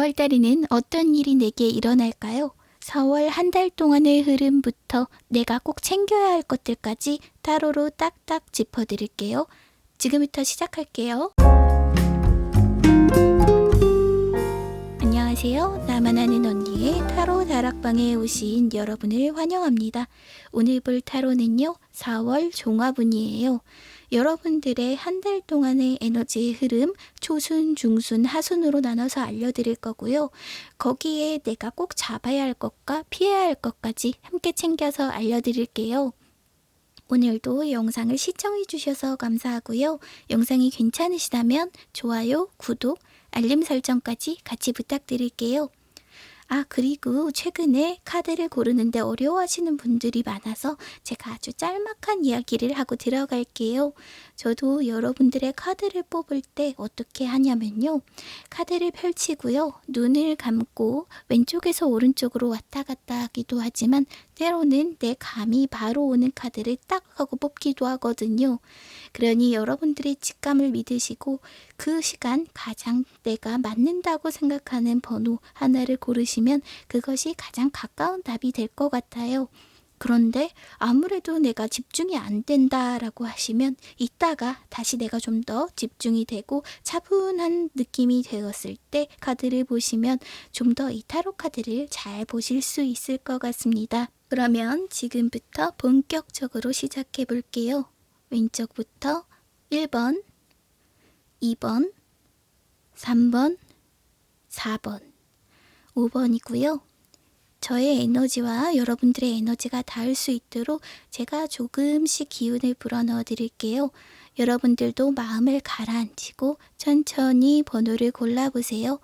4월달에는 어떤 일이 내게 일어날까요? 4월 한 달 동안의 흐름부터 내가 꼭 챙겨야 할 것들까지 타로로 딱딱 짚어드릴게요. 지금부터 시작할게요. 안녕하세요. 나만 아는 언니의 타로 다락방에 오신 여러분을 환영합니다. 오늘 볼 타로는요, 4월 종합운이에요. 여러분들의 한 달 동안의 에너지의 흐름, 초순, 중순, 하순으로 나눠서 알려드릴 거고요. 거기에 내가 꼭 잡아야 할 것과 피해야 할 것까지 함께 챙겨서 알려드릴게요. 오늘도 영상을 시청해 주셔서 감사하고요. 영상이 괜찮으시다면 좋아요, 구독, 알림 설정까지 같이 부탁드릴게요. 그리고 최근에 카드를 고르는데 어려워하시는 분들이 많아서 제가 아주 짤막한 이야기를 하고 들어갈게요. 저도 여러분들의 카드를 뽑을 때 어떻게 하냐면요. 카드를 펼치고요. 눈을 감고 왼쪽에서 오른쪽으로 왔다 갔다 하기도 하지만 때로는 내 감이 바로 오는 카드를 딱 하고 뽑기도 하거든요. 그러니 여러분들의 직감을 믿으시고 그 시간 가장 내가 맞는다고 생각하는 번호 하나를 고르시면 그것이 가장 가까운 답이 될 것 같아요. 그런데 아무래도 내가 집중이 안 된다라고 하시면 이따가 다시 내가 좀 더 집중이 되고 차분한 느낌이 되었을 때 카드를 보시면 좀 더 이 타로 카드를 잘 보실 수 있을 것 같습니다. 그러면 지금부터 본격적으로 시작해 볼게요. 왼쪽부터 1번, 2번, 3번, 4번, 5번이고요. 저의 에너지와 여러분들의 에너지가 닿을 수 있도록 제가 조금씩 기운을 불어넣어 드릴게요. 여러분들도 마음을 가라앉히고 천천히 번호를 골라보세요.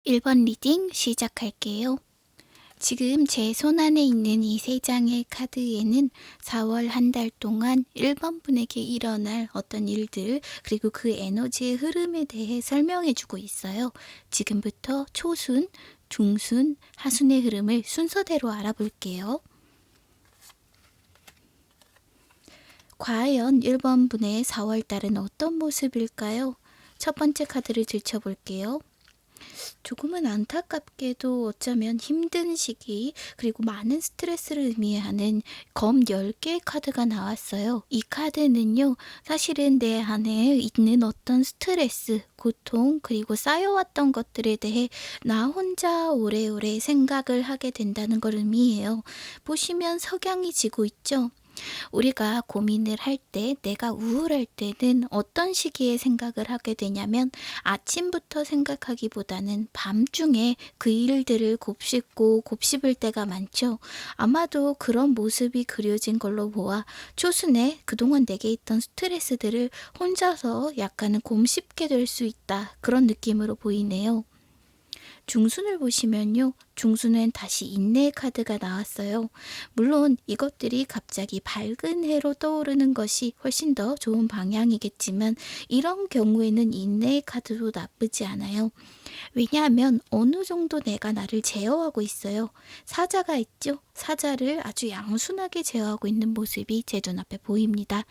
(1번) 리딩 시작할게요. 지금 제 손안에 있는 이 3장의 카드에는 4월 한 달 동안 1번 분에게 일어날 어떤 일들 그리고 그 에너지의 흐름에 대해 설명해 주고 있어요. 지금부터 초순, 중순, 하순의 흐름을 순서대로 알아볼게요. 과연 1번 분의 4월 달은 어떤 모습일까요? 첫 번째 카드를 들춰볼게요. 조금은 안타깝게도 어쩌면 힘든 시기 그리고 많은 스트레스를 의미하는 검 10개의 카드가 나왔어요. 이 카드는요, 사실은 내 안에 있는 어떤 스트레스, 고통 그리고 쌓여왔던 것들에 대해 나 혼자 오래오래 생각을 하게 된다는 걸 의미해요. 보시면 석양이 지고 있죠? 우리가 고민을 할 때, 내가 우울할 때는 어떤 시기에 생각을 하게 되냐면 아침부터 생각하기보다는 밤중에 그 일들을 곱씹고 곱씹을 때가 많죠. 아마도 그런 모습이 그려진 걸로 보아 초순에 그동안 내게 있던 스트레스들을 혼자서 약간은 곰씹게 될 수 있다. 그런 느낌으로 보이네요. 중순을 보시면요. 중순엔 다시 인내의 카드가 나왔어요. 물론 이것들이 갑자기 밝은 해로 떠오르는 것이 훨씬 더 좋은 방향이겠지만 이런 경우에는 인내의 카드도 나쁘지 않아요. 왜냐하면 어느 정도 내가 나를 제어하고 있어요. 사자가 있죠? 사자를 아주 양순하게 제어하고 있는 모습이 제 눈앞에 보입니다.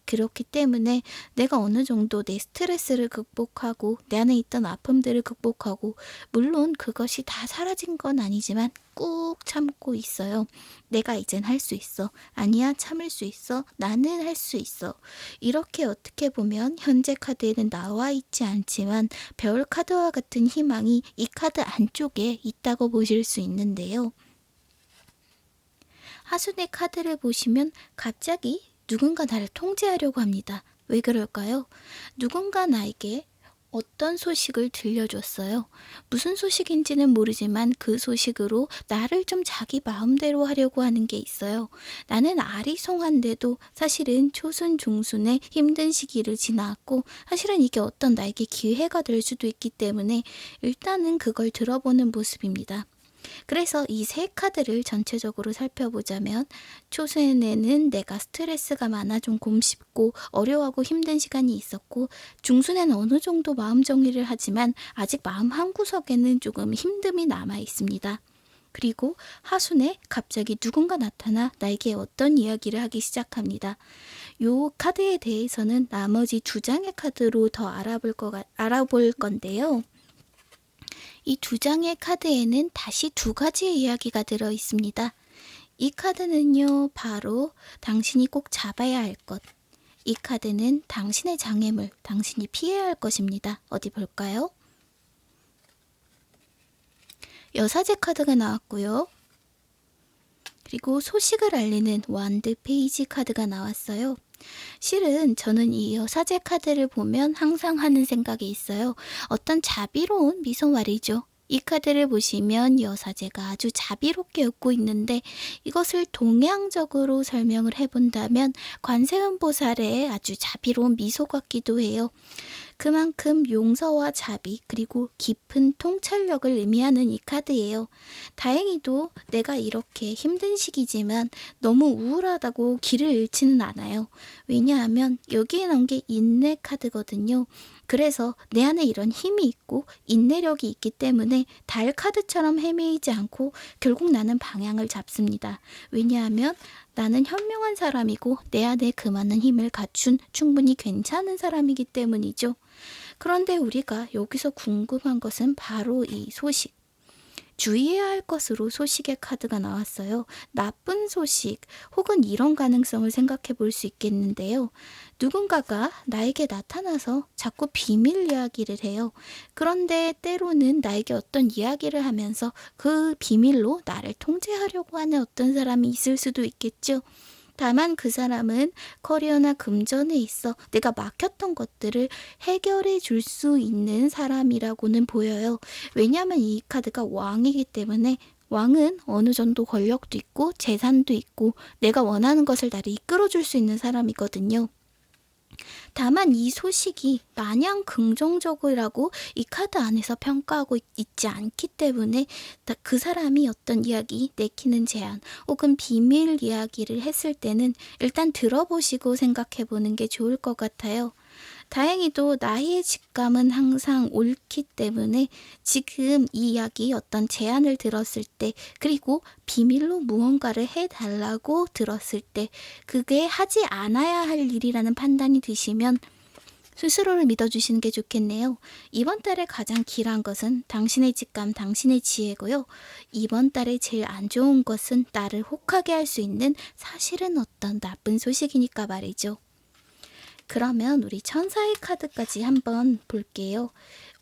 그렇기 때문에 내가 어느 정도 내 스트레스를 극복하고 내 안에 있던 아픔들을 극복하고 물론 그것이 다 사라진 건 아니지만 꾹 참고 있어요. 내가 이젠 할 수 있어. 아니야, 참을 수 있어. 나는 할 수 있어. 이렇게 어떻게 보면 현재 카드에는 나와 있지 않지만 별 카드와 같은 희망이 이 카드 안쪽에 있다고 보실 수 있는데요. 하순의 카드를 보시면 갑자기 누군가 나를 통제하려고 합니다. 왜 그럴까요? 누군가 나에게 어떤 소식을 들려줬어요. 무슨 소식인지는 모르지만 그 소식으로 나를 좀 자기 마음대로 하려고 하는 게 있어요. 나는 아리송한데도 사실은 초순, 중순의 힘든 시기를 지나왔고 사실은 이게 어떤 나에게 기회가 될 수도 있기 때문에 일단은 그걸 들어보는 모습입니다. 그래서 이 세 카드를 전체적으로 살펴보자면 초순에는 내가 스트레스가 많아 좀 곰씹고 어려워하고 힘든 시간이 있었고, 중순에는 어느 정도 마음 정리를 하지만 아직 마음 한구석에는 조금 힘듦이 남아 있습니다. 그리고 하순에 갑자기 누군가 나타나 나에게 어떤 이야기를 하기 시작합니다. 요 카드에 대해서는 나머지 두 장의 카드로 더 알아볼 건데요. 이 두 장의 카드에는 다시 두 가지의 이야기가 들어 있습니다. 이 카드는요, 바로 당신이 꼭 잡아야 할 것. 이 카드는 당신의 장애물, 당신이 피해야 할 것입니다. 어디 볼까요? 여사제 카드가 나왔고요. 그리고 소식을 알리는 완드 페이지 카드가 나왔어요. 실은 저는 이 여사제 카드를 보면 항상 하는 생각이 있어요. 어떤 자비로운 미소 말이죠. 이 카드를 보시면 여사제가 아주 자비롭게 웃고 있는데 이것을 동양적으로 설명을 해본다면 관세음보살의 아주 자비로운 미소 같기도 해요. 그만큼 용서와 자비 그리고 깊은 통찰력을 의미하는 이 카드예요. 다행히도 내가 이렇게 힘든 시기지만 너무 우울하다고 길을 잃지는 않아요. 왜냐하면 여기에 나온 게 인내 카드거든요. 그래서 내 안에 이런 힘이 있고 인내력이 있기 때문에 달 카드처럼 헤매이지 않고 결국 나는 방향을 잡습니다. 왜냐하면 나는 현명한 사람이고 내 안에 그 많은 힘을 갖춘 충분히 괜찮은 사람이기 때문이죠. 그런데 우리가 여기서 궁금한 것은 바로 이 소식. 주의해야 할 것으로 소식의 카드가 나왔어요. 나쁜 소식 혹은 이런 가능성을 생각해 볼 수 있겠는데요. 누군가가 나에게 나타나서 자꾸 비밀 이야기를 해요. 그런데 때로는 나에게 어떤 이야기를 하면서 그 비밀로 나를 통제하려고 하는 어떤 사람이 있을 수도 있겠죠. 다만 그 사람은 커리어나 금전에 있어 내가 막혔던 것들을 해결해 줄 수 있는 사람이라고는 보여요. 왜냐하면 이 카드가 왕이기 때문에 왕은 어느 정도 권력도 있고 재산도 있고 내가 원하는 것을 나를 이끌어 줄 수 있는 사람이거든요. 다만 이 소식이 마냥 긍정적이라고 이 카드 안에서 평가하고 있지 않기 때문에 그 사람이 어떤 이야기, 내키는 제안 혹은 비밀 이야기를 했을 때는 일단 들어보시고 생각해 보는 게 좋을 것 같아요. 다행히도 나의 직감은 항상 옳기 때문에 지금 이 이야기 어떤 제안을 들었을 때 그리고 비밀로 무언가를 해달라고 들었을 때 그게 하지 않아야 할 일이라는 판단이 드시면 스스로를 믿어주시는 게 좋겠네요. 이번 달에 가장 길한 것은 당신의 직감, 당신의 지혜고요. 이번 달에 제일 안 좋은 것은 나를 혹하게 할 수 있는 사실은 어떤 나쁜 소식이니까 말이죠. 그러면 우리 천사의 카드까지 한번 볼게요.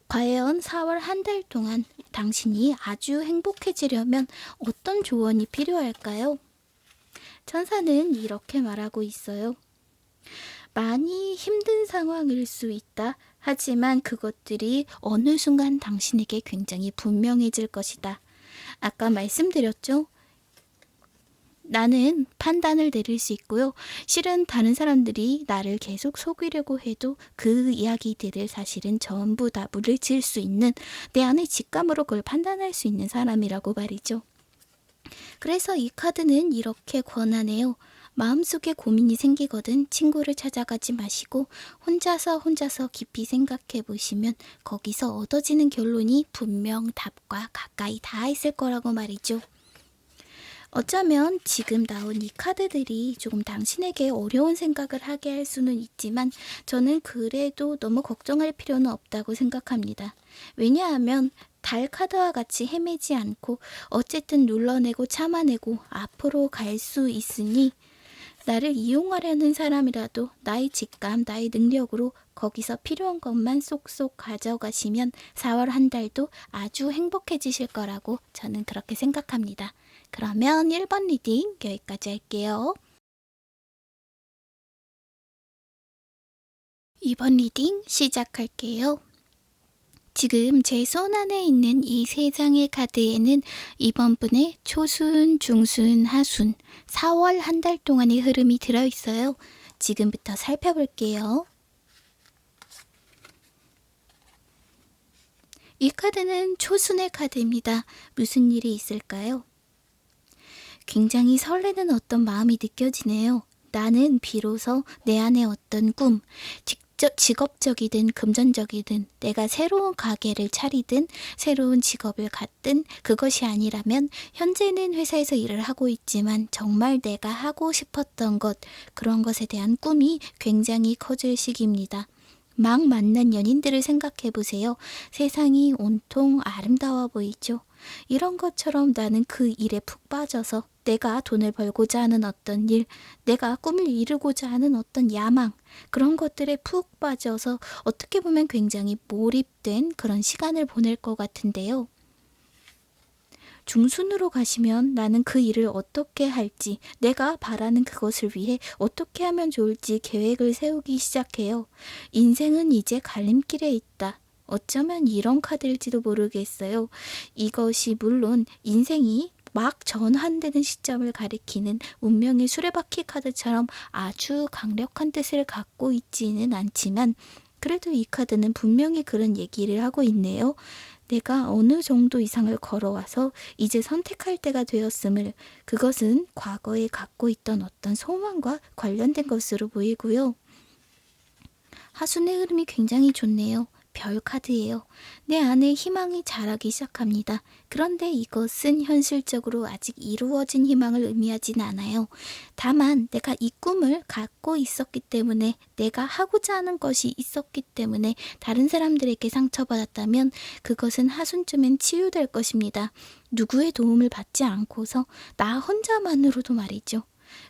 과연 4월 한 달 동안 당신이 아주 행복해지려면 어떤 조언이 필요할까요? 천사는 이렇게 말하고 있어요. 많이 힘든 상황일 수 있다. 하지만 그것들이 어느 순간 당신에게 굉장히 분명해질 것이다. 아까 말씀드렸죠? 나는 판단을 내릴 수 있고요. 실은 다른 사람들이 나를 계속 속이려고 해도 그 이야기들을 사실은 전부 다 물리칠 수 있는 내 안의 직감으로 그걸 판단할 수 있는 사람이라고 말이죠. 그래서 이 카드는 이렇게 권하네요. 마음속에 고민이 생기거든 친구를 찾아가지 마시고 혼자서 깊이 생각해 보시면 거기서 얻어지는 결론이 분명 답과 가까이 닿아 있을 거라고 말이죠. 어쩌면 지금 나온 이 카드들이 조금 당신에게 어려운 생각을 하게 할 수는 있지만 저는 그래도 너무 걱정할 필요는 없다고 생각합니다. 왜냐하면 달 카드와 같이 헤매지 않고 어쨌든 눌러내고 참아내고 앞으로 갈 수 있으니 나를 이용하려는 사람이라도 나의 직감, 나의 능력으로 거기서 필요한 것만 쏙쏙 가져가시면 4월 한 달도 아주 행복해지실 거라고 저는 그렇게 생각합니다. 그러면 1번 리딩 여기까지 할게요. 2번 리딩 시작할게요. 지금 제 손 안에 있는 이 세 장의 카드에는 이번 분의 초순, 중순, 하순, 4월 한 달 동안의 흐름이 들어있어요. 지금부터 살펴볼게요. 이 카드는 초순의 카드입니다. 무슨 일이 있을까요? 굉장히 설레는 어떤 마음이 느껴지네요. 나는 비로소 내 안에 어떤 꿈, 직업적이든 금전적이든 내가 새로운 가게를 차리든 새로운 직업을 갖든 그것이 아니라면 현재는 회사에서 일을 하고 있지만 정말 내가 하고 싶었던 것, 그런 것에 대한 꿈이 굉장히 커질 시기입니다. 막 만난 연인들을 생각해 보세요. 세상이 온통 아름다워 보이죠? 이런 것처럼 나는 그 일에 푹 빠져서 내가 돈을 벌고자 하는 어떤 일, 내가 꿈을 이루고자 하는 어떤 야망, 그런 것들에 푹 빠져서 어떻게 보면 굉장히 몰입된 그런 시간을 보낼 것 같은데요. 중순으로 가시면 나는 그 일을 어떻게 할지, 내가 바라는 그것을 위해 어떻게 하면 좋을지 계획을 세우기 시작해요. 인생은 이제 갈림길에 있다. 어쩌면 이런 카드일지도 모르겠어요. 이것이 물론 인생이 막 전환되는 시점을 가리키는 운명의 수레바퀴 카드처럼 아주 강력한 뜻을 갖고 있지는 않지만 그래도 이 카드는 분명히 그런 얘기를 하고 있네요. 내가 어느 정도 이상을 걸어와서 이제 선택할 때가 되었음을, 그것은 과거에 갖고 있던 어떤 소망과 관련된 것으로 보이고요. 하순의 흐름이 굉장히 좋네요. 별 카드예요. 내 안에 희망이 자라기 시작합니다. 그런데 이것은 현실적으로 아직 이루어진 희망을 의미하진 않아요. 다만 내가 이 꿈을 갖고 있었기 때문에, 내가 하고자 하는 것이 있었기 때문에 다른 사람들에게 상처받았다면 그것은 하순쯤엔 치유될 것입니다. 누구의 도움을 받지 않고서 나 혼자만으로도 말이죠.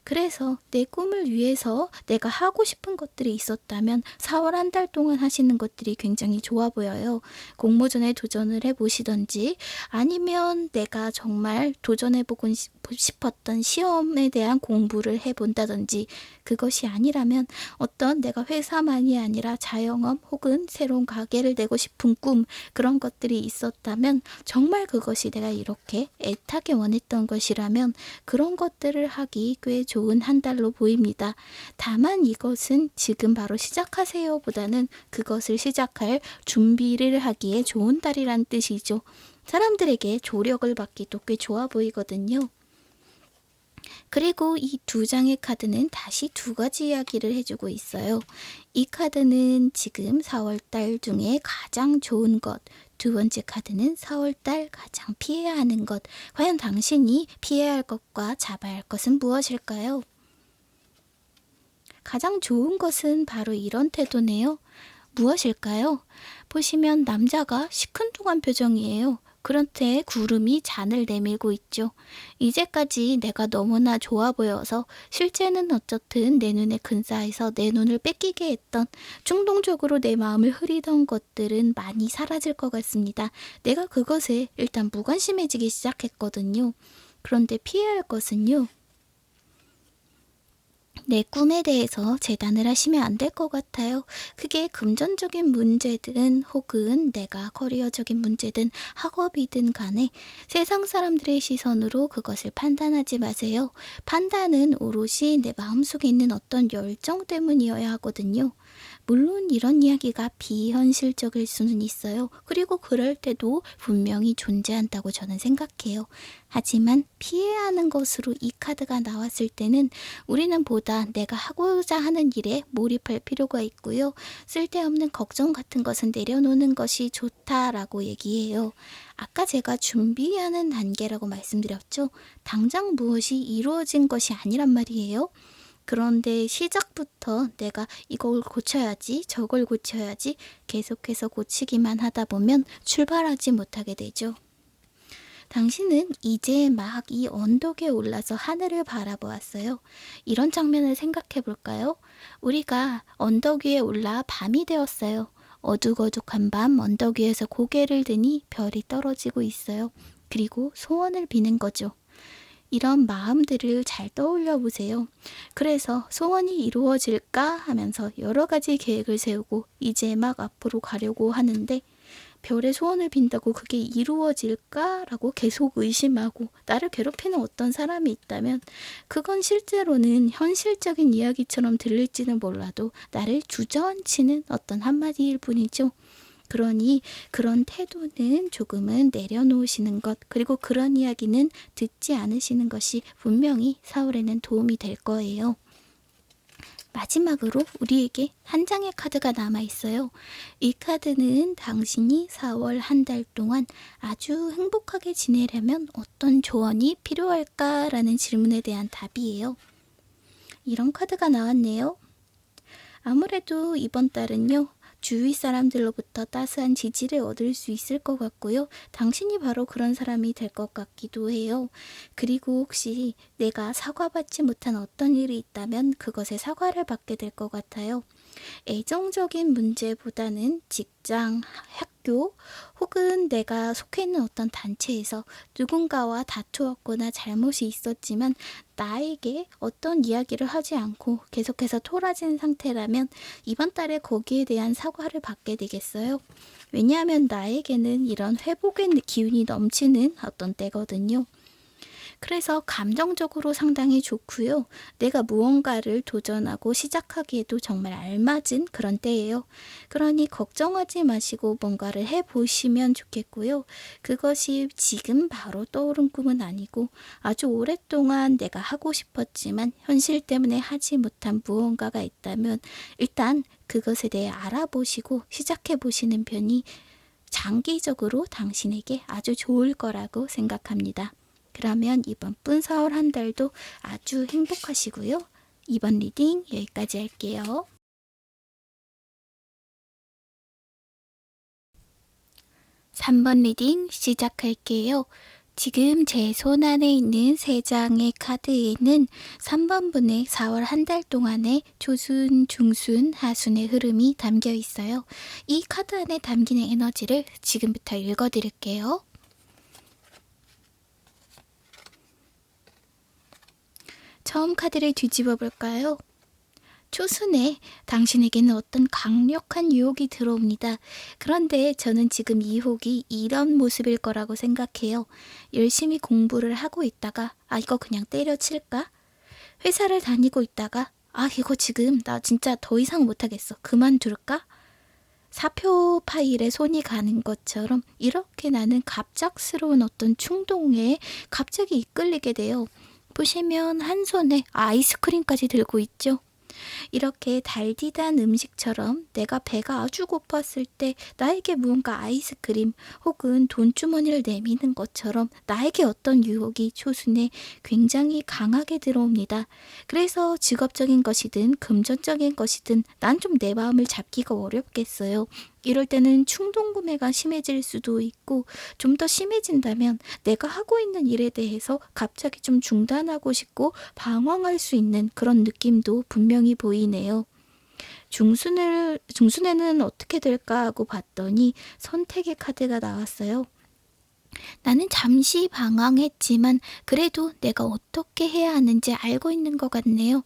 그래서 내 꿈을 위해서 내가 하고 싶은 것들이 있었다면 4월 한 달 동안 하시는 것들이 굉장히 좋아 보여요. 공모전에 도전을 해보시던지 아니면 내가 정말 도전해보고 싶었던 시험에 대한 공부를 해본다든지, 그것이 아니라면 어떤 내가 회사만이 아니라 자영업 혹은 새로운 가게를 내고 싶은 꿈, 그런 것들이 있었다면 정말 그것이 내가 이렇게 애타게 원했던 것이라면 그런 것들을 하기 꽤 좋은 한 달로 보입니다. 다만 이것은 지금 바로 시작하세요 보다는 그것을 시작할 준비를 하기에 좋은 달이란 뜻이죠. 사람들에게 조력을 받기도 꽤 좋아 보이거든요. 그리고 이 두 장의 카드는 다시 두 가지 이야기를 해주고 있어요. 이 카드는 지금 4월달 중에 가장 좋은 것, 두 번째 카드는 4월달 가장 피해야 하는 것. 과연 당신이 피해야 할 것과 잡아야 할 것은 무엇일까요? 가장 좋은 것은 바로 이런 태도네요. 무엇일까요? 보시면 남자가 시큰둥한 표정이에요. 그런데 구름이 잔을 내밀고 있죠. 이제까지 내가 너무나 좋아 보여서 실제는 어쨌든 내 눈에 근사해서 내 눈을 뺏기게 했던, 충동적으로 내 마음을 흐리던 것들은 많이 사라질 것 같습니다. 내가 그것에 일단 무관심해지기 시작했거든요. 그런데 피해야 할 것은요, 내 꿈에 대해서 재단을 하시면 안 될 것 같아요. 그게 금전적인 문제든 혹은 내가 커리어적인 문제든 학업이든 간에 세상 사람들의 시선으로 그것을 판단하지 마세요. 판단은 오롯이 내 마음속에 있는 어떤 열정 때문이어야 하거든요. 물론 이런 이야기가 비현실적일 수는 있어요. 그리고 그럴 때도 분명히 존재한다고 저는 생각해요. 하지만 피해야 하는 것으로 이 카드가 나왔을 때는 우리는 보다 내가 하고자 하는 일에 몰입할 필요가 있고요. 쓸데없는 걱정 같은 것은 내려놓는 것이 좋다라고 얘기해요. 아까 제가 준비하는 단계라고 말씀드렸죠. 당장 무엇이 이루어진 것이 아니란 말이에요. 그런데 시작부터 내가 이걸 고쳐야지, 저걸 고쳐야지 계속해서 고치기만 하다 보면 출발하지 못하게 되죠. 당신은 이제 막 이 언덕에 올라서 하늘을 바라보았어요. 이런 장면을 생각해 볼까요? 우리가 언덕 위에 올라 밤이 되었어요. 어둑어둑한 밤 언덕 위에서 고개를 드니 별이 떨어지고 있어요. 그리고 소원을 비는 거죠. 이런 마음들을 잘 떠올려 보세요. 그래서 소원이 이루어질까 하면서 여러 가지 계획을 세우고 이제 막 앞으로 가려고 하는데 별의 소원을 빈다고 그게 이루어질까라고 계속 의심하고 나를 괴롭히는 어떤 사람이 있다면 그건 실제로는 현실적인 이야기처럼 들릴지는 몰라도 나를 주저앉히는 어떤 한마디일 뿐이죠. 그러니 그런 태도는 조금은 내려놓으시는 것, 그리고 그런 이야기는 듣지 않으시는 것이 분명히 사울에는 도움이 될 거예요. 마지막으로 우리에게 한 장의 카드가 남아있어요. 이 카드는 당신이 4월 한 달 동안 아주 행복하게 지내려면 어떤 조언이 필요할까라는 질문에 대한 답이에요. 이런 카드가 나왔네요. 아무래도 이번 달은요, 주위 사람들로부터 따스한 지지를 얻을 수 있을 것 같고요. 당신이 바로 그런 사람이 될 것 같기도 해요. 그리고 혹시 내가 사과받지 못한 어떤 일이 있다면 그것에 사과를 받게 될 것 같아요. 애정적인 문제보다는 직장, 학교, 혹은 내가 속해 있는 어떤 단체에서 누군가와 다투었거나 잘못이 있었지만 나에게 어떤 이야기를 하지 않고 계속해서 토라진 상태라면 이번 달에 거기에 대한 사과를 받게 되겠어요. 왜냐하면 나에게는 이런 회복의 기운이 넘치는 어떤 때거든요. 그래서 감정적으로 상당히 좋고요. 내가 무언가를 도전하고 시작하기에도 정말 알맞은 그런 때예요. 그러니 걱정하지 마시고 뭔가를 해보시면 좋겠고요. 그것이 지금 바로 떠오른 꿈은 아니고 아주 오랫동안 내가 하고 싶었지만 현실 때문에 하지 못한 무언가가 있다면 일단 그것에 대해 알아보시고 시작해보시는 편이 장기적으로 당신에게 아주 좋을 거라고 생각합니다. 그러면 이번 분 4월 한 달도 아주 행복하시고요. 이번 리딩 여기까지 할게요. (3번) 리딩 시작할게요. 지금 제 손 안에 있는 3장의 카드에는 3번 분의 4월 한 달 동안의 초순, 중순, 하순의 흐름이 담겨 있어요. 이 카드 안에 담기는 에너지를 지금부터 읽어드릴게요. 처음 카드를 뒤집어 볼까요? 초순에 당신에게는 어떤 강력한 유혹이 들어옵니다. 그런데 저는 지금 이 유혹이 이런 모습일 거라고 생각해요. 열심히 공부를 하고 있다가 이거 그냥 때려칠까? 회사를 다니고 있다가 이거 지금 나 진짜 더 이상 못하겠어. 그만둘까? 사표 파일에 손이 가는 것처럼 이렇게 나는 갑작스러운 어떤 충동에 갑자기 이끌리게 돼요. 보시면 한 손에 아이스크림까지 들고 있죠. 이렇게 달디단 음식처럼 내가 배가 아주 고팠을 때 나에게 무언가 아이스크림 혹은 돈주머니를 내미는 것처럼 나에게 어떤 유혹이 초순에 굉장히 강하게 들어옵니다. 그래서 직업적인 것이든 금전적인 것이든 난 좀 내 마음을 잡기가 어렵겠어요. 이럴 때는 충동 구매가 심해질 수도 있고 좀 더 심해진다면 내가 하고 있는 일에 대해서 갑자기 좀 중단하고 싶고 방황할 수 있는 그런 느낌도 분명히 보이네요. 중순에는 어떻게 될까 하고 봤더니 선택의 카드가 나왔어요. 나는 잠시 방황했지만 그래도 내가 어떻게 해야 하는지 알고 있는 것 같네요.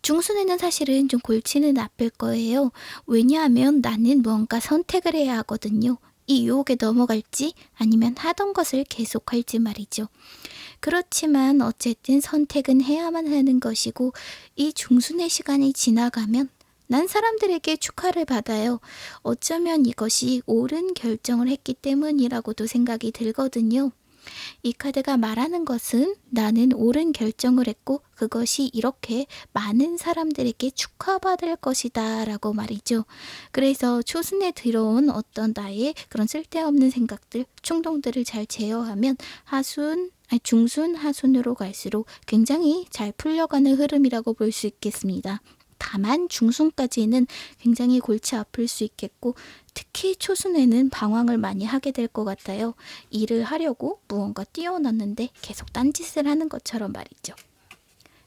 중순에는 사실은 좀 골치는 아플 거예요. 왜냐하면 나는 무언가 선택을 해야 하거든요. 이 유혹에 넘어갈지 아니면 하던 것을 계속할지 말이죠. 그렇지만 어쨌든 선택은 해야만 하는 것이고 이 중순의 시간이 지나가면 난 사람들에게 축하를 받아요. 어쩌면 이것이 옳은 결정을 했기 때문이라고도 생각이 들거든요. 이 카드가 말하는 것은 나는 옳은 결정을 했고 그것이 이렇게 많은 사람들에게 축하받을 것이다 라고 말이죠. 그래서 초순에 들어온 어떤 나의 그런 쓸데없는 생각들, 충동들을 잘 제어하면 중순, 하순으로 갈수록 굉장히 잘 풀려가는 흐름이라고 볼 수 있겠습니다. 다만 중순까지는 굉장히 골치 아플 수 있겠고 특히 초순에는 방황을 많이 하게 될 것 같아요. 일을 하려고 무언가 띄워놨는데 계속 딴짓을 하는 것처럼 말이죠.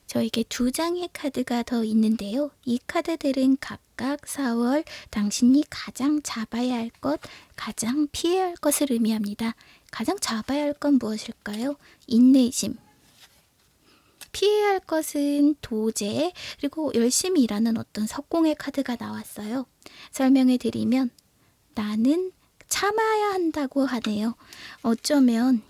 저에게 2장의 카드가 더 있는데요. 이 카드들은 각각 4월 당신이 가장 잡아야 할 것, 가장 피해야 할 것을 의미합니다. 가장 잡아야 할 건 무엇일까요? 인내심. 피해야 할 것은 도제, 그리고 열심히 일하는 어떤 석공의 카드가 나왔어요. 설명해 드리면 나는 참아야 한다고 하네요. 어쩌면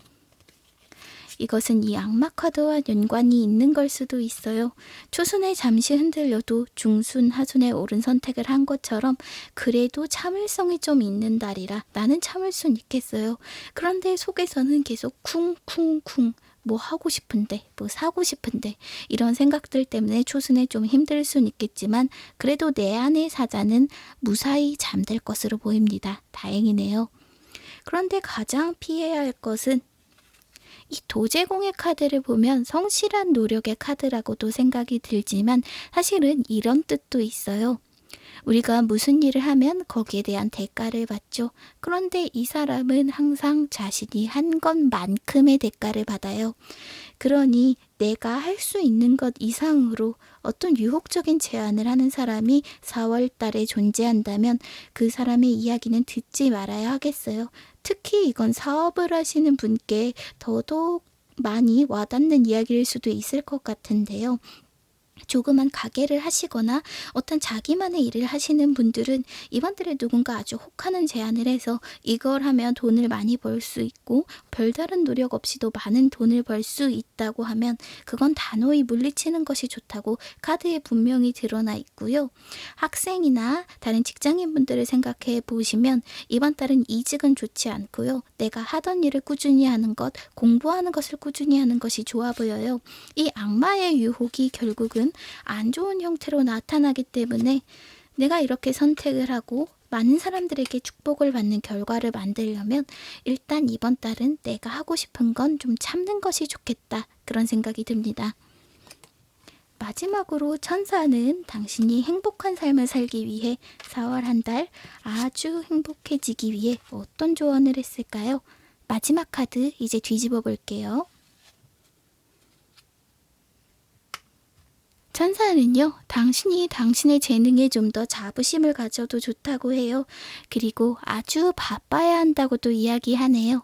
이것은 이 악마 카드와 연관이 있는 걸 수도 있어요. 초순에 잠시 흔들려도 중순, 하순에 옳은 선택을 한 것처럼 그래도 참을성이 좀 있는 달이라 나는 참을 순 있겠어요. 그런데 속에서는 계속 쿵쿵쿵 뭐 하고 싶은데, 뭐 사고 싶은데 이런 생각들 때문에 초순에 좀 힘들 순 있겠지만 그래도 내 안의 사자는 무사히 잠들 것으로 보입니다. 다행이네요. 그런데 가장 피해야 할 것은 이 도제공의 카드를 보면 성실한 노력의 카드라고도 생각이 들지만 사실은 이런 뜻도 있어요. 우리가 무슨 일을 하면 거기에 대한 대가를 받죠. 그런데 이 사람은 항상 자신이 한 것만큼의 대가를 받아요. 그러니 내가 할 수 있는 것 이상으로 어떤 유혹적인 제안을 하는 사람이 4월 달에 존재한다면 그 사람의 이야기는 듣지 말아야 하겠어요. 특히 이건 사업을 하시는 분께 더더욱 많이 와닿는 이야기일 수도 있을 것 같은데요. 조그만 가게를 하시거나 어떤 자기만의 일을 하시는 분들은 이번 달에 누군가 아주 혹하는 제안을 해서 이걸 하면 돈을 많이 벌 수 있고 별다른 노력 없이도 많은 돈을 벌 수 있다고 하면 그건 단호히 물리치는 것이 좋다고 카드에 분명히 드러나 있고요. 학생이나 다른 직장인분들을 생각해 보시면 이번 달은 이직은 좋지 않고요. 내가 하던 일을 꾸준히 하는 것, 공부하는 것을 꾸준히 하는 것이 좋아 보여요. 이 악마의 유혹이 결국은 안 좋은 형태로 나타나기 때문에 내가 이렇게 선택을 하고 많은 사람들에게 축복을 받는 결과를 만들려면 일단 이번 달은 내가 하고 싶은 건 좀 참는 것이 좋겠다. 그런 생각이 듭니다. 마지막으로 천사는 당신이 행복한 삶을 살기 위해 4월 한 달 아주 행복해지기 위해 어떤 조언을 했을까요? 마지막 카드 이제 뒤집어 볼게요. 천사는요, 당신이 당신의 재능에 좀 더 자부심을 가져도 좋다고 해요. 그리고 아주 바빠야 한다고도 이야기하네요.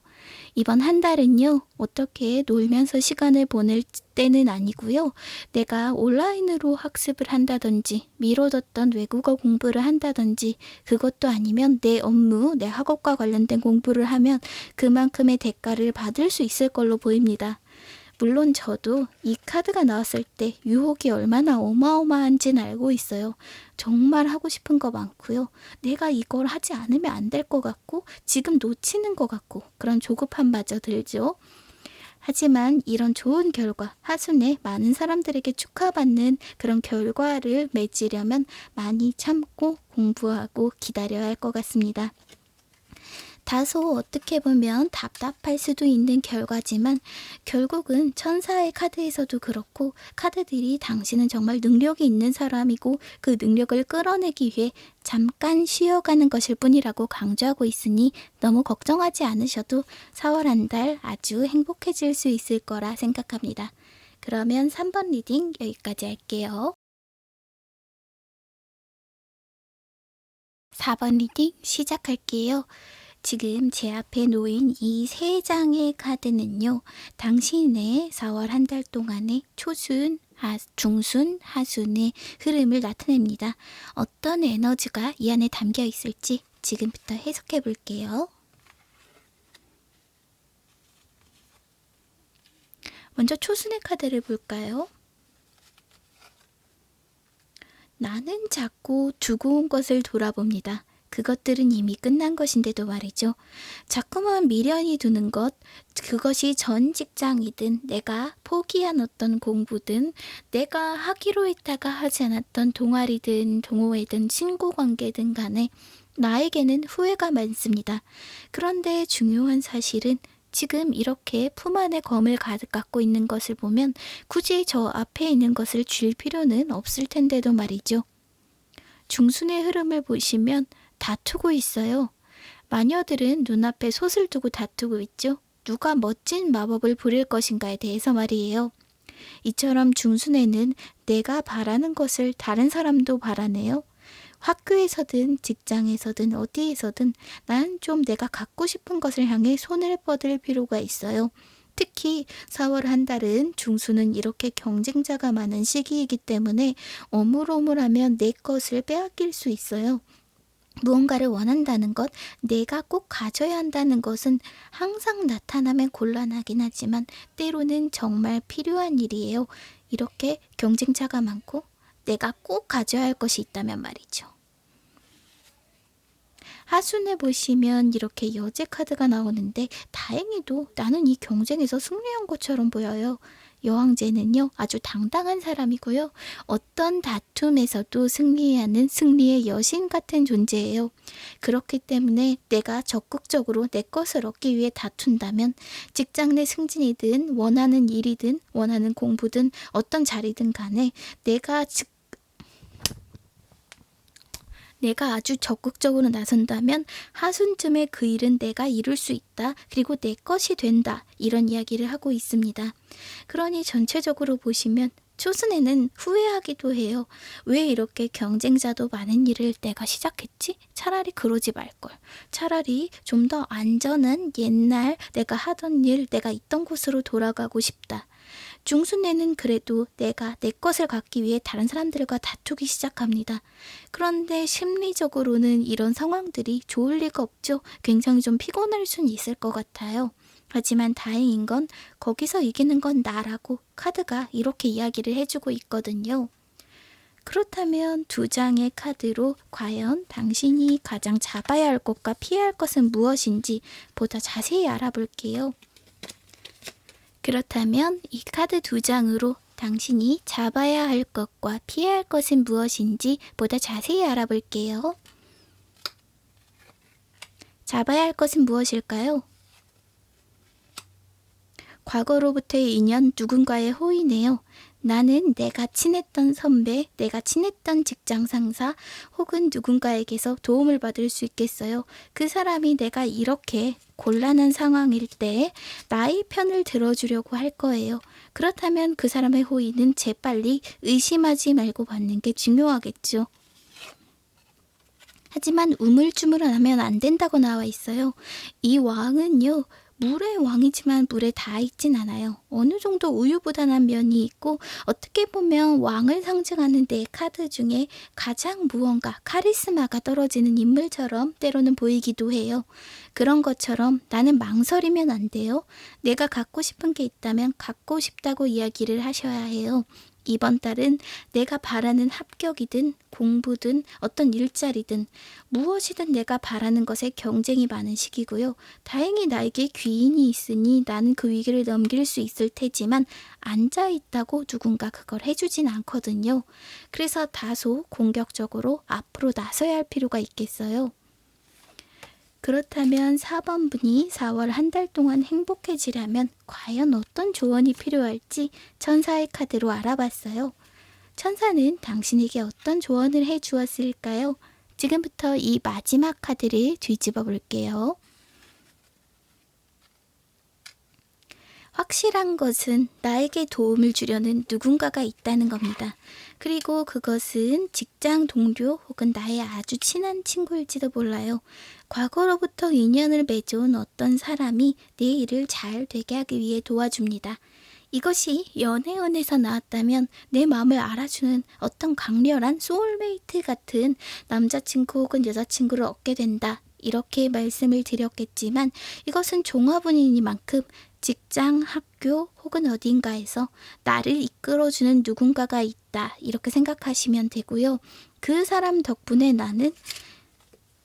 이번 한 달은요, 어떻게 놀면서 시간을 보낼 때는 아니고요. 내가 온라인으로 학습을 한다든지, 미뤄뒀던 외국어 공부를 한다든지, 그것도 아니면 내 업무, 내 학업과 관련된 공부를 하면 그만큼의 대가를 받을 수 있을 걸로 보입니다. 물론 저도 이 카드가 나왔을 때 유혹이 얼마나 어마어마한지는 알고 있어요. 정말 하고 싶은 거 많고요. 내가 이걸 하지 않으면 안 될 것 같고 지금 놓치는 것 같고 그런 조급함마저 들죠. 하지만 이런 좋은 결과, 하순에 많은 사람들에게 축하받는 그런 결과를 맺으려면 많이 참고 공부하고 기다려야 할 것 같습니다. 다소 어떻게 보면 답답할 수도 있는 결과지만 결국은 천사의 카드에서도 그렇고 카드들이 당신은 정말 능력이 있는 사람이고 그 능력을 끌어내기 위해 잠깐 쉬어가는 것일 뿐이라고 강조하고 있으니 너무 걱정하지 않으셔도 4월 한 달 아주 행복해질 수 있을 거라 생각합니다. 그러면 3번 리딩 여기까지 할게요. 4번 리딩 시작할게요. 지금 제 앞에 놓인 이 3장의 카드는요. 당신의 4월 한 달 동안의 초순, 중순, 하순의 흐름을 나타냅니다. 어떤 에너지가 이 안에 담겨 있을지 지금부터 해석해 볼게요. 먼저 초순의 카드를 볼까요? 나는 자꾸 두고 온 것을 돌아봅니다. 그것들은 이미 끝난 것인데도 말이죠. 자꾸만 미련이 두는 것, 그것이 전 직장이든 내가 포기한 어떤 공부든 내가 하기로 했다가 하지 않았던 동아리든 동호회든 친구관계든 간에 나에게는 후회가 많습니다. 그런데 중요한 사실은 지금 이렇게 품 안에 검을 가득 갖고 있는 것을 보면 굳이 저 앞에 있는 것을 쥘 필요는 없을 텐데도 말이죠. 중순의 흐름을 보시면 다투고 있어요. 마녀들은 눈앞에 솥을 두고 다투고 있죠. 누가 멋진 마법을 부릴 것인가에 대해서 말이에요. 이처럼 중순에는 내가 바라는 것을 다른 사람도 바라네요. 학교에서든 직장에서든 어디에서든 난 좀 내가 갖고 싶은 것을 향해 손을 뻗을 필요가 있어요. 특히 4월 한 달은 중순은 이렇게 경쟁자가 많은 시기이기 때문에 어물어물하면 내 것을 빼앗길 수 있어요. 무언가를 원한다는 것, 내가 꼭 가져야 한다는 것은 항상 나타나면 곤란하긴 하지만 때로는 정말 필요한 일이에요. 이렇게 경쟁자가 많고 내가 꼭 가져야 할 것이 있다면 말이죠. 하순에 보시면 이렇게 여제 카드가 나오는데 다행히도 나는 이 경쟁에서 승리한 것처럼 보여요. 여왕제는요, 아주 당당한 사람이고요. 어떤 다툼에서도 승리하는 승리의 여신 같은 존재예요. 그렇기 때문에 내가 적극적으로 내 것을 얻기 위해 다툰다면 직장 내 승진이든 원하는 일이든 원하는 공부든 어떤 자리든 간에 내가 아주 적극적으로 나선다면 하순쯤에 그 일은 내가 이룰 수 있다. 그리고 내 것이 된다. 이런 이야기를 하고 있습니다. 그러니 전체적으로 보시면 초순에는 후회하기도 해요. 왜 이렇게 경쟁자도 많은 일을 내가 시작했지? 차라리 그러지 말걸. 차라리 좀 더 안전한 옛날 내가 하던 일, 내가 있던 곳으로 돌아가고 싶다. 중순에는 그래도 내가 내 것을 갖기 위해 다른 사람들과 다투기 시작합니다. 그런데 심리적으로는 이런 상황들이 좋을 리가 없죠. 굉장히 좀 피곤할 수는 있을 것 같아요. 하지만 다행인 건 거기서 이기는 건 나라고 카드가 이렇게 이야기를 해주고 있거든요. 그렇다면 두 장의 카드로 과연 당신이 가장 잡아야 할 것과 피해야 할 것은 무엇인지 보다 자세히 알아볼게요. 그렇다면 이 카드 두 장으로 당신이 잡아야 할 것과 피해야 할 것은 무엇인지 보다 자세히 알아볼게요. 잡아야 할 것은 무엇일까요? 과거로부터의 인연, 누군가의 호의네요. 나는 내가 친했던 선배, 내가 친했던 직장 상사 혹은 누군가에게서 도움을 받을 수 있겠어요. 그 사람이 내가 이렇게 곤란한 상황일 때 나의 편을 들어주려고 할 거예요. 그렇다면 그 사람의 호의는 재빨리 의심하지 말고 받는 게 중요하겠죠. 하지만 우물쭈물하면 안 된다고 나와 있어요. 이 왕은요. 물의 왕이지만 물에 닿아 있진 않아요. 어느 정도 우유부단한 면이 있고 어떻게 보면 왕을 상징하는 내 카드 중에 가장 무언가 카리스마가 떨어지는 인물처럼 때로는 보이기도 해요. 그런 것처럼 나는 망설이면 안 돼요. 내가 갖고 싶은 게 있다면 갖고 싶다고 이야기를 하셔야 해요. 이번 달은 내가 바라는 합격이든 공부든 어떤 일자리든 무엇이든 내가 바라는 것에 경쟁이 많은 시기고요. 다행히 나에게 귀인이 있으니 나는 그 위기를 넘길 수 있을 테지만 앉아있다고 누군가 그걸 해주진 않거든요. 그래서 다소 공격적으로 앞으로 나서야 할 필요가 있겠어요. 그렇다면 4번 분이 4월 한 달 동안 행복해지려면 과연 어떤 조언이 필요할지 천사의 카드로 알아봤어요. 천사는 당신에게 어떤 조언을 해주었을까요? 지금부터 이 마지막 카드를 뒤집어 볼게요. 확실한 것은 나에게 도움을 주려는 누군가가 있다는 겁니다. 그리고 그것은 직장 동료 혹은 나의 아주 친한 친구일지도 몰라요. 과거로부터 인연을 맺어온 어떤 사람이 내 일을 잘 되게 하기 위해 도와줍니다. 이것이 연애운에서 나왔다면 내 마음을 알아주는 어떤 강렬한 소울메이트 같은 남자친구 혹은 여자친구를 얻게 된다. 이렇게 말씀을 드렸겠지만 이것은 종합운이니만큼 직장, 학교 혹은 어딘가에서 나를 이끌어주는 누군가가 있다. 이렇게 생각하시면 되고요. 그 사람 덕분에 나는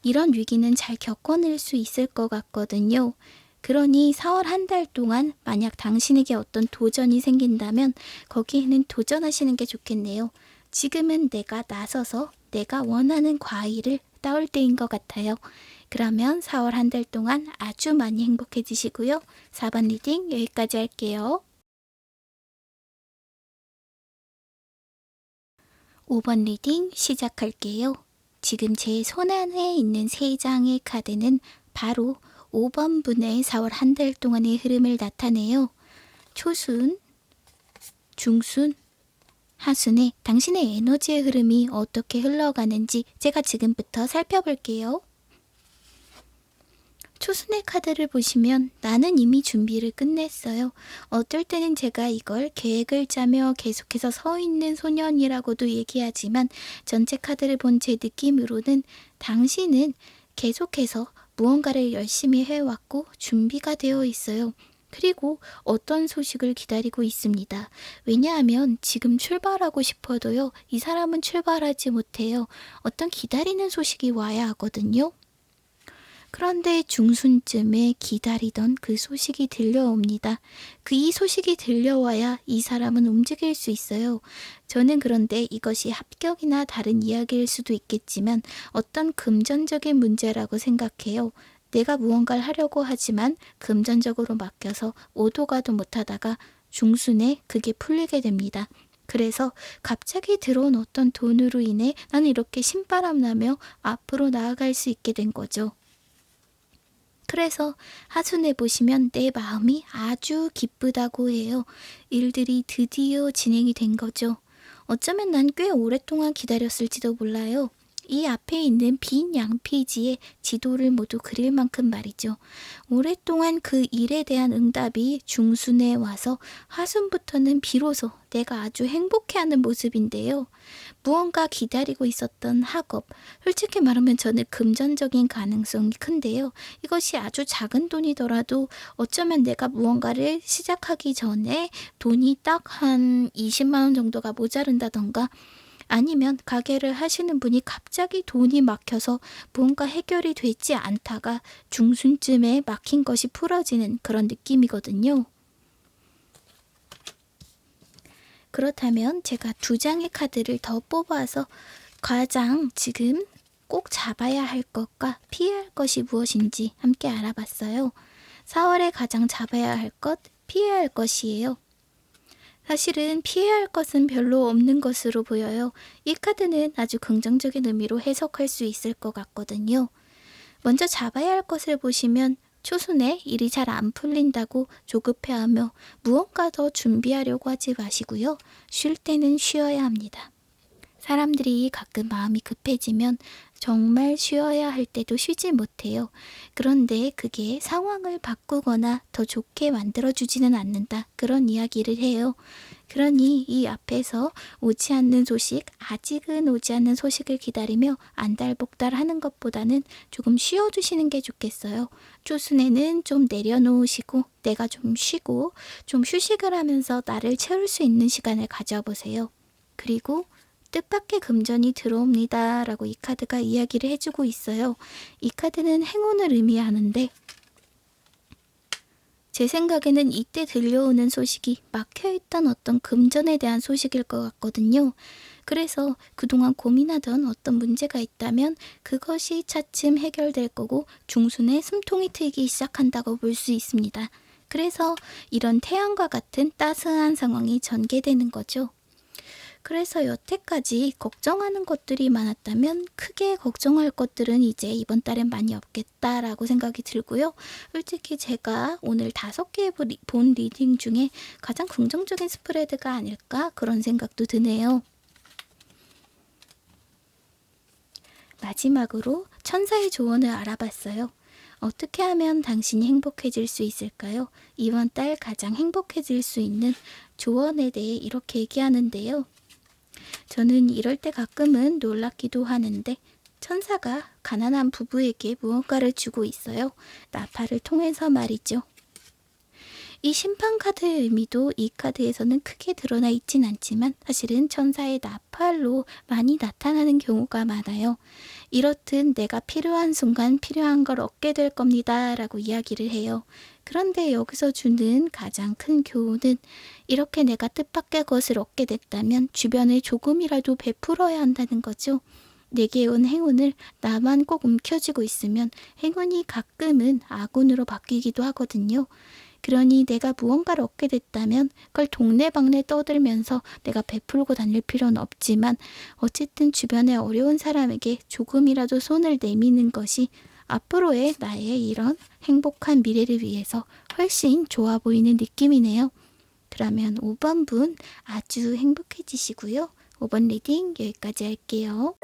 이런 위기는 잘 겪어낼 수 있을 것 같거든요. 그러니 4월 한 달 동안 만약 당신에게 어떤 도전이 생긴다면 거기에는 도전하시는 게 좋겠네요. 지금은 내가 나서서 내가 원하는 과일을 따올 때인 것 같아요. 그러면 4월 한 달 동안 아주 많이 행복해지시고요. 4번 리딩 여기까지 할게요. 5번 리딩 시작할게요. 지금 제 손안에 있는 3장의 카드는 바로 5번 분의 4월 한 달 동안의 흐름을 나타내요. 초순, 중순, 하순에 당신의 에너지의 흐름이 어떻게 흘러가는지 제가 지금부터 살펴볼게요. 초순의 카드를 보시면 나는 이미 준비를 끝냈어요. 어떨 때는 제가 이걸 계획을 짜며 계속해서 서 있는 소년이라고도 얘기하지만 전체 카드를 본 제 느낌으로는 당신은 계속해서 무언가를 열심히 해왔고 준비가 되어 있어요. 그리고 어떤 소식을 기다리고 있습니다. 왜냐하면 지금 출발하고 싶어도요. 이 사람은 출발하지 못해요. 어떤 기다리는 소식이 와야 하거든요. 그런데 중순쯤에 기다리던 그 소식이 들려옵니다. 이 소식이 들려와야 이 사람은 움직일 수 있어요. 저는 그런데 이것이 합격이나 다른 이야기일 수도 있겠지만 어떤 금전적인 문제라고 생각해요. 내가 무언가를 하려고 하지만 금전적으로 막혀서 오도 가도 못하다가 중순에 그게 풀리게 됩니다. 그래서 갑자기 들어온 어떤 돈으로 인해 나는 이렇게 신바람 나며 앞으로 나아갈 수 있게 된 거죠. 그래서 하순에 보시면 내 마음이 아주 기쁘다고 해요. 일들이 드디어 진행이 된 거죠. 어쩌면 난 꽤 오랫동안 기다렸을지도 몰라요. 이 앞에 있는 빈 양피지에 지도를 모두 그릴 만큼 말이죠. 오랫동안 그 일에 대한 응답이 중순에 와서 하순부터는 비로소 내가 아주 행복해하는 모습인데요. 무언가 기다리고 있었던 학업, 솔직히 말하면 저는 금전적인 가능성이 큰데요. 이것이 아주 작은 돈이더라도 어쩌면 내가 무언가를 시작하기 전에 돈이 딱 한 20만 원 정도가 모자른다던가 아니면 가게를 하시는 분이 갑자기 돈이 막혀서 뭔가 해결이 되지 않다가 중순쯤에 막힌 것이 풀어지는 그런 느낌이거든요. 그렇다면 제가 2장의 카드를 더 뽑아서 가장 지금 꼭 잡아야 할 것과 피해야 할 것이 무엇인지 함께 알아봤어요. 4월에 가장 잡아야 할 것, 피해야 할 것이에요. 사실은 피해야 할 것은 별로 없는 것으로 보여요. 이 카드는 아주 긍정적인 의미로 해석할 수 있을 것 같거든요. 먼저 잡아야 할 것을 보시면 초순에 일이 잘 안 풀린다고 조급해하며 무언가 더 준비하려고 하지 마시고요. 쉴 때는 쉬어야 합니다. 사람들이 가끔 마음이 급해지면 정말 쉬어야 할 때도 쉬지 못해요. 그런데 그게 상황을 바꾸거나 더 좋게 만들어주지는 않는다. 그런 이야기를 해요. 그러니 이 앞에서 오지 않는 소식, 아직은 오지 않는 소식을 기다리며 안달복달 하는 것보다는 조금 쉬어두시는 게 좋겠어요. 초순에는 좀 내려놓으시고 내가 좀 쉬고 좀 휴식을 하면서 나를 채울 수 있는 시간을 가져보세요. 그리고 뜻밖의 금전이 들어옵니다 라고 이 카드가 이야기를 해주고 있어요. 이 카드는 행운을 의미하는데 제 생각에는 이때 들려오는 소식이 막혀있던 어떤 금전에 대한 소식일 것 같거든요. 그래서 그동안 고민하던 어떤 문제가 있다면 그것이 차츰 해결될 거고 중순에 숨통이 트이기 시작한다고 볼 수 있습니다. 그래서 이런 태양과 같은 따스한 상황이 전개되는 거죠. 그래서 여태까지 걱정하는 것들이 많았다면 크게 걱정할 것들은 이제 이번 달엔 많이 없겠다라고 생각이 들고요. 솔직히 제가 오늘 5개 본 리딩 중에 가장 긍정적인 스프레드가 아닐까 그런 생각도 드네요. 마지막으로 천사의 조언을 알아봤어요. 어떻게 하면 당신이 행복해질 수 있을까요? 이번 달 가장 행복해질 수 있는 조언에 대해 이렇게 얘기하는데요. 저는 이럴 때 가끔은 놀랍기도 하는데 천사가 가난한 부부에게 무언가를 주고 있어요. 나팔을 통해서 말이죠. 이 심판 카드의 의미도 이 카드에서는 크게 드러나 있진 않지만 사실은 천사의 나팔로 많이 나타나는 경우가 많아요. 이렇듯 내가 필요한 순간 필요한 걸 얻게 될 겁니다 라고 이야기를 해요. 그런데 여기서 주는 가장 큰 교훈은 이렇게 내가 뜻밖의 것을 얻게 됐다면 주변에 조금이라도 베풀어야 한다는 거죠. 내게 온 행운을 나만 꼭 움켜쥐고 있으면 행운이 가끔은 악운으로 바뀌기도 하거든요. 그러니 내가 무언가를 얻게 됐다면 그걸 동네방네 떠들면서 내가 베풀고 다닐 필요는 없지만 어쨌든 주변에 어려운 사람에게 조금이라도 손을 내미는 것이 앞으로의 나의 이런 행복한 미래를 위해서 훨씬 좋아 보이는 느낌이네요. 그러면 5번 분 아주 행복해지시고요. 5번 리딩 여기까지 할게요.